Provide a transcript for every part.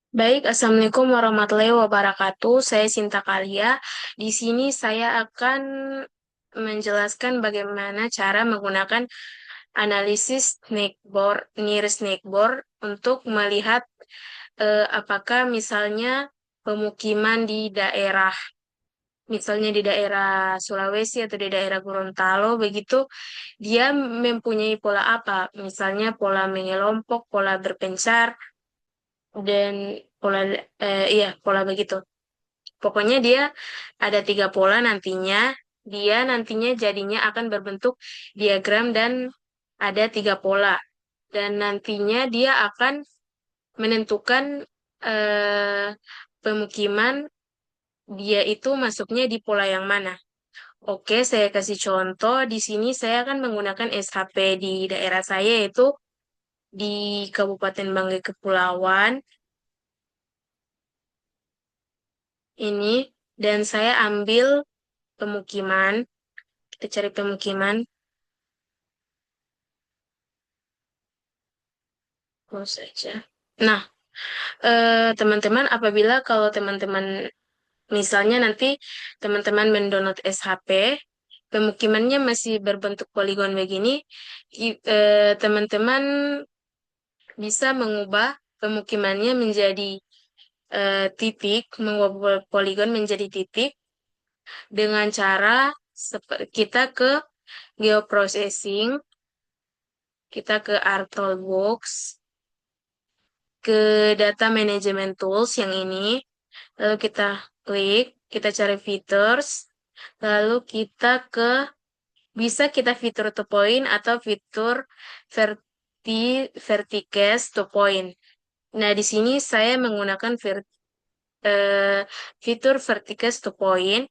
Baik, Assalamualaikum warahmatullahi wabarakatuh. Saya Sinta Kalia. Di sini saya akan menjelaskan bagaimana cara menggunakan analisis near snakeboard untuk melihat apakah misalnya pemukiman di daerah, misalnya di daerah Sulawesi atau di daerah Gorontalo, begitu dia mempunyai pola apa? Misalnya pola mengelompok, pola berpencar, dan pola iya pola begitu. Pokoknya dia ada tiga pola nantinya. Dia nantinya jadinya akan berbentuk diagram dan ada tiga pola. Dan nantinya dia akan menentukan eh, pemukiman dia itu masuknya di pola yang mana. Oke, saya kasih contoh. Di sini saya akan menggunakan SHP di daerah saya yaitu di Kabupaten Banggai Kepulauan ini. Dan saya ambil pemukiman. Kita cari pemukiman. Close saja. Nah, teman-teman, apabila kalau teman-teman misalnya nanti teman-teman mendownload SHP, pemukimannya masih berbentuk poligon begini, teman-teman bisa mengubah pemukimannya menjadi titik, mengubah poligon menjadi titik dengan cara kita ke geoprocessing, kita ke ArcToolbox, ke data management tools yang ini. Lalu kita klik, kita cari features, lalu kita bisa kita fitur to point atau fitur verticast to point. Nah, di sini saya menggunakan eh, fitur verticast to point,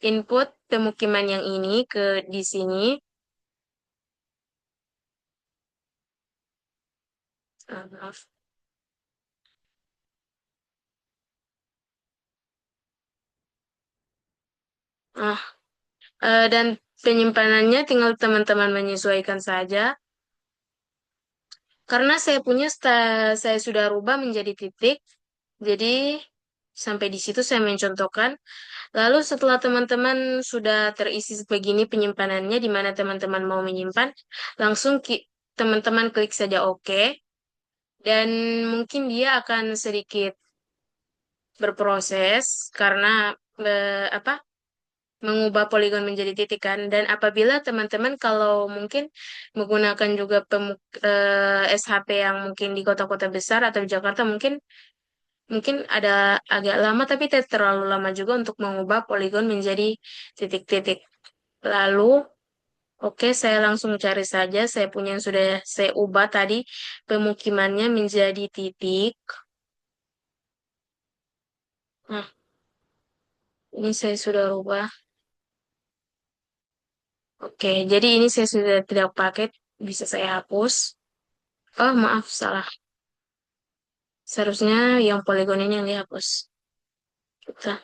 input pemukiman yang ini ke di sini. Maaf. Ah, dan penyimpanannya tinggal teman-teman menyesuaikan saja. Karena saya sudah rubah menjadi titik, jadi sampai di situ saya mencontohkan. Lalu setelah teman-teman sudah terisi begini penyimpanannya di mana teman-teman mau menyimpan, langsung teman-teman klik saja OK dan mungkin dia akan sedikit berproses karena apa? Mengubah poligon menjadi titik kan. Dan apabila teman-teman kalau mungkin menggunakan juga SHP yang mungkin di kota-kota besar atau di Jakarta mungkin mungkin ada agak lama tapi tidak terlalu lama juga untuk mengubah poligon menjadi titik-titik. Lalu, oke, saya langsung cari saja. Saya punya yang sudah saya ubah tadi pemukimannya menjadi titik. Nah, ini saya sudah ubah. Oke, jadi ini saya sudah tidak pakai, bisa saya hapus. Oh, maaf, salah. Seharusnya yang poligon ini yang dihapus. Kita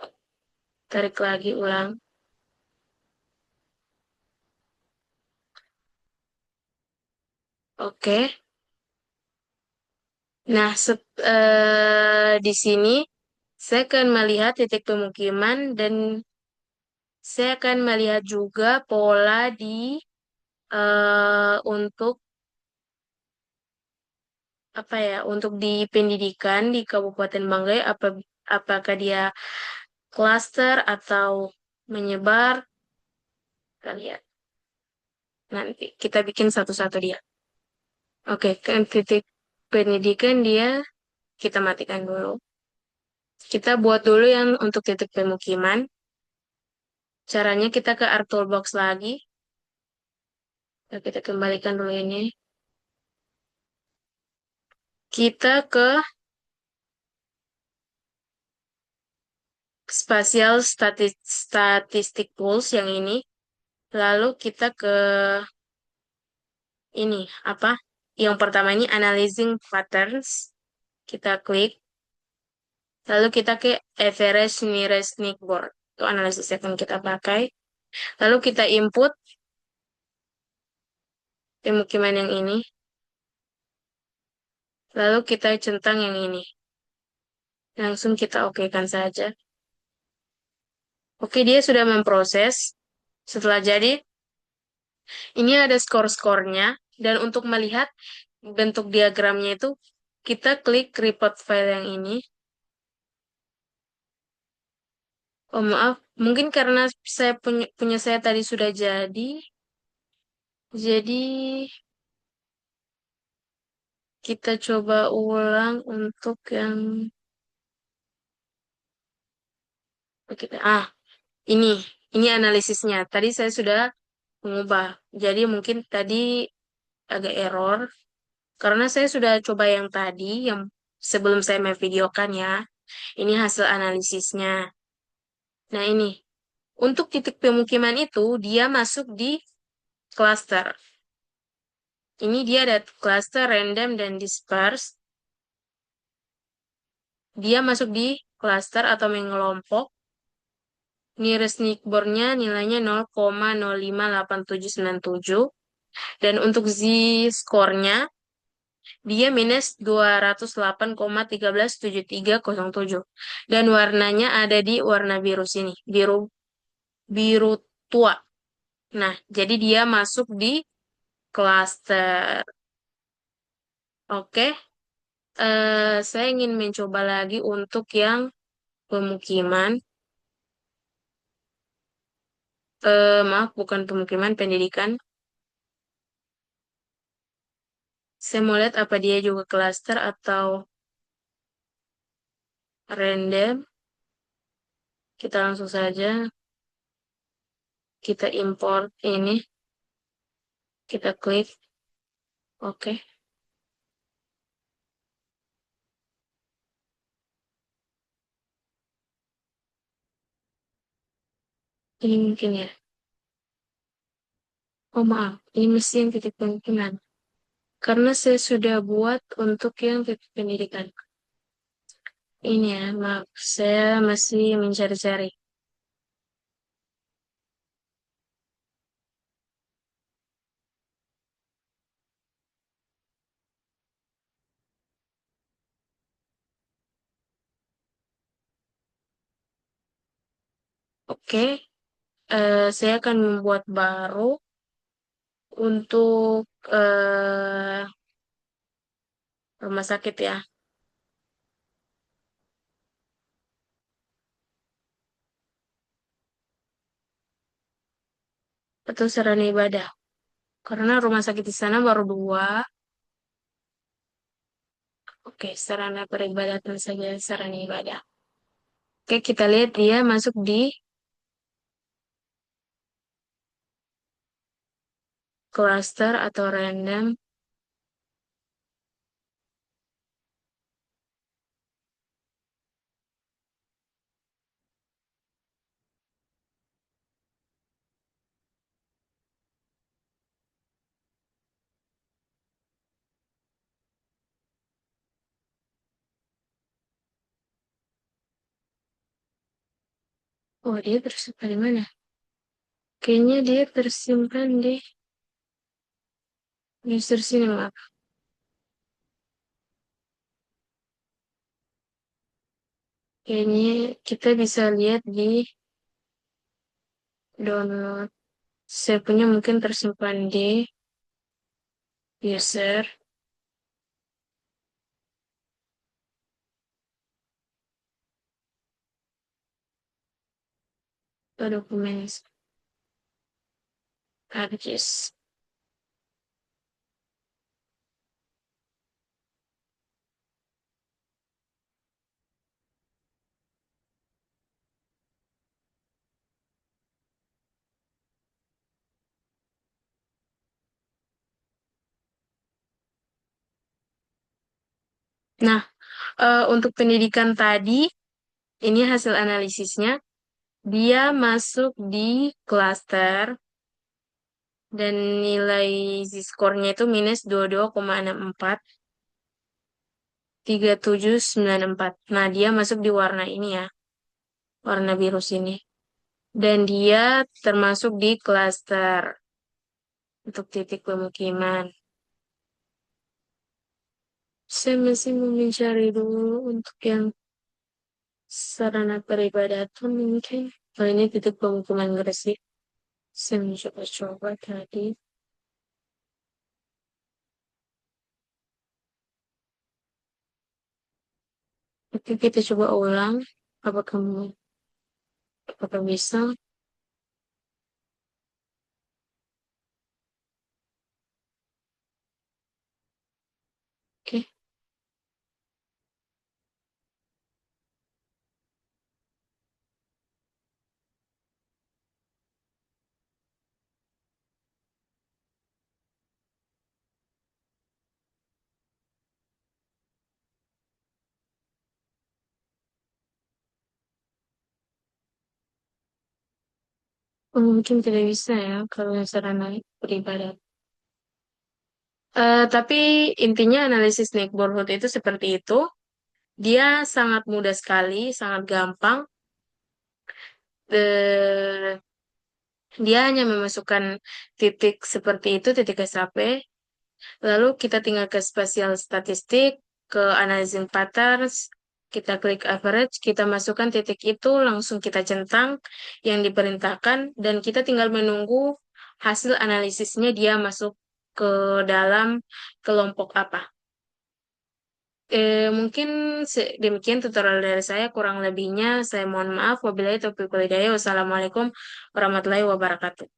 tarik lagi ulang. Oke. Nah, di sini saya akan melihat titik pemukiman dan saya akan melihat juga pola untuk apa ya, untuk di pendidikan di Kabupaten Banggai apakah dia klaster atau menyebar. Kita lihat. Nanti kita bikin satu-satu dia. Oke, kan titik pendidikan dia kita matikan dulu. Kita buat dulu yang untuk titik pemukiman. Caranya kita ke Art Toolbox lagi. Nah, kita kembalikan dulu ini. Kita ke Statistic Tools yang ini. Lalu kita ke ini, apa? Yang pertama ini Analyzing Patterns. Kita klik. Lalu kita ke Average Nearest Neighbor. Itu analisis yang akan kita pakai. Lalu kita input pemukiman yang ini. Lalu kita centang yang ini. Langsung kita okekan saja. Oke, dia sudah memproses. Setelah jadi, ini ada skor-skornya. Dan untuk melihat bentuk diagramnya itu, kita klik report file yang ini. Oh maaf, mungkin karena saya punya saya tadi sudah jadi kita coba ulang untuk yang kita. Ini ini analisisnya. Tadi saya sudah mengubah. Jadi mungkin tadi agak error karena saya sudah coba yang tadi yang sebelum saya memvideokan ya. Ini hasil analisisnya. Nah, ini untuk titik pemukiman itu dia masuk di cluster. Ini dia ada cluster random dan disperse. Dia masuk di cluster atau mengelompok. Nearest neighbor-nya nilainya 0,058797. Dan untuk z-score-nya dia minus 208,137307. Dan warnanya ada di warna biru sini, biru biru tua. Nah, jadi dia masuk di cluster. Oke, saya ingin mencoba lagi untuk yang pemukiman. Maaf, bukan pemukiman, pendidikan. Saya mau lihat apa dia juga cluster atau random. Kita langsung saja, kita import ini, kita klik. Oke, ini mungkin ya. Oh maaf, ini mesti yang titik pemukiman. Karena saya sudah buat untuk yang titik pendidikan. Ini ya, maaf, saya masih mencari-cari. Oke, saya akan membuat baru untuk rumah sakit ya, atau sarana ibadah. Karena rumah sakit di sana baru dua. Oke, sarana peribadatan saja, sarana ibadah. Oke, kita lihat dia masuk di cluster atau random. Oh, dia tersimpan di mana? Kayaknya dia tersimpan di user sini, maaf. Kayaknya kita bisa lihat di download. Saya punya mungkin tersimpan di user atau dokumen address. Nah, untuk pendidikan tadi, ini hasil analisisnya. Dia masuk di cluster dan nilai Z-score-nya itu minus 22,643794. Nah, dia masuk di warna ini ya, warna biru sini. Dan dia termasuk di cluster untuk titik pemukiman. Saya masih mau mencari dulu untuk yang Sarana peribadatan mungkin. Oh, ini titik pemukiman Gresik. Saya mencoba-coba tadi. Oke, kita coba ulang. Apakah bisa? Oke. Oh, mungkin tidak bisa ya kalau sarana peribadatan. Tapi intinya analisis neighborhood itu seperti itu. Dia sangat mudah sekali, sangat gampang. Eh, Dia hanya memasukkan titik seperti itu, titik SAP. Lalu kita tinggal ke spasial statistik, ke analyzing patterns, kita klik average, kita masukkan titik itu, langsung kita centang yang diperintahkan, dan kita tinggal menunggu hasil analisisnya dia masuk ke dalam kelompok apa. Mungkin demikian tutorial dari saya. Kurang lebihnya saya mohon maaf. Wabillahi taufiq wal hidayah. Wassalamualaikum warahmatullahi wabarakatuh.